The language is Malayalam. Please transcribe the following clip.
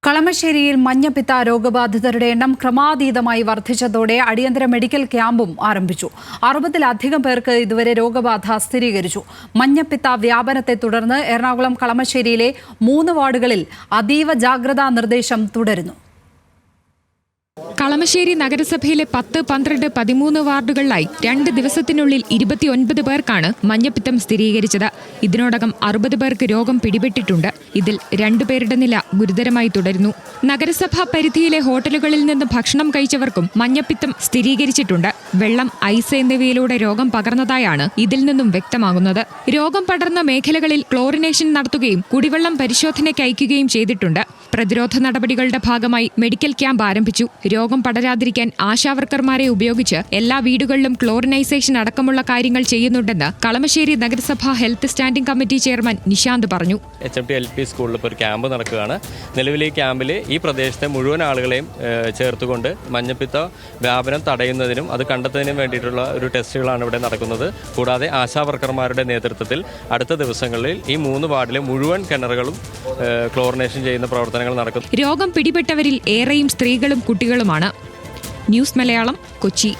കളമശ്ശേരിയിൽ മഞ്ഞപ്പിത്ത രോഗബാധിതരുടെ എണ്ണം ക്രമാതീതമായി വർദ്ധിച്ചതോടെ അടിയന്തര മെഡിക്കൽ ക്യാമ്പും ആരംഭിച്ചു. 60-ലധികം പേർക്ക് ഇതുവരെ രോഗബാധ സ്ഥിരീകരിച്ചു. മഞ്ഞപ്പിത്ത വ്യാപനത്തെ തുടർന്ന് എറണാകുളം കളമശ്ശേരിയിലെ 3 വാർഡുകളിൽ അതീവ ജാഗ്രതാ നിർദ്ദേശം തുടരുന്നു. കളമശ്ശേരി നഗരസഭയിലെ 10, 12, 13 വാർഡുകളിലായി 2 ദിവസത്തിനുള്ളിൽ 29 പേർക്കാണ് മഞ്ഞപ്പിത്തം സ്ഥിരീകരിച്ചത്. ഇതിനോടകം 60 പേർക്ക് രോഗം പിടിപെട്ടിട്ടുണ്ട്. ഇതിൽ 2 പേരുടെ നില ഗുരുതരമായി തുടരുന്നു. നഗരസഭാ പരിധിയിലെ ഹോട്ടലുകളിൽ നിന്ന് ഭക്ഷണം കഴിച്ചവർക്കും മഞ്ഞപ്പിത്തം സ്ഥിരീകരിച്ചിട്ടുണ്ട്. വെള്ളം, ഐസ് എന്നിവയിലൂടെ രോഗം പകർന്നതായാണ് ഇതിൽ നിന്നും വ്യക്തമാകുന്നത്. രോഗം പടർന്ന മേഖലകളിൽ ക്ലോറിനേഷൻ നടത്തുകയും കുടിവെള്ളം പരിശോധനയ്ക്ക് അയക്കുകയും ചെയ്തിട്ടുണ്ട്. പ്രതിരോധ നടപടികളുടെ ഭാഗമായി മെഡിക്കൽ ക്യാമ്പ് ആരംഭിച്ചു. രോഗം പടരാതിരിക്കാൻ ആശാവർക്കർമാരെ ഉപയോഗിച്ച് എല്ലാ വീടുകളിലും ക്ലോറിനൈസേഷൻ അടക്കമുള്ള കാര്യങ്ങൾ ചെയ്യുന്നുണ്ടെന്ന് കളമശ്ശേരി നഗരസഭാ health standing committee chairman Nishanth പറഞ്ഞു. HMT LP സ്കൂളിൽ ഇപ്പോൾ ഒരു ക്യാമ്പ് നടക്കുകയാണ്. നിലവിൽ ഈ ക്യാമ്പിൽ ഈ പ്രദേശത്തെ മുഴുവൻ ആളുകളെയും ചേർത്തുകൊണ്ട് മഞ്ഞപ്പിത്ത വ്യാപനം തടയുന്നതിനും അത് കണ്ടെത്തുന്നതിനും വേണ്ടിയിട്ടുള്ള ഒരു ടെസ്റ്റുകളാണ് ഇവിടെ നടക്കുന്നത്. കൂടാതെ ആശാവർക്കർമാരുടെ നേതൃത്വത്തിൽ അടുത്ത ദിവസങ്ങളിൽ ഈ 3 വാർഡിലെ മുഴുവൻ കിണറുകളും ക്ലോറിനേഷൻ ചെയ്യുന്ന പ്രവർത്തനങ്ങൾ നടക്കും. രോഗം പിടിപെട്ടവരിൽ ഏറെയും സ്ത്രീകളും കുട്ടികളുമാണ്. ന്യൂസ് മലയാളം, കൊച്ചി.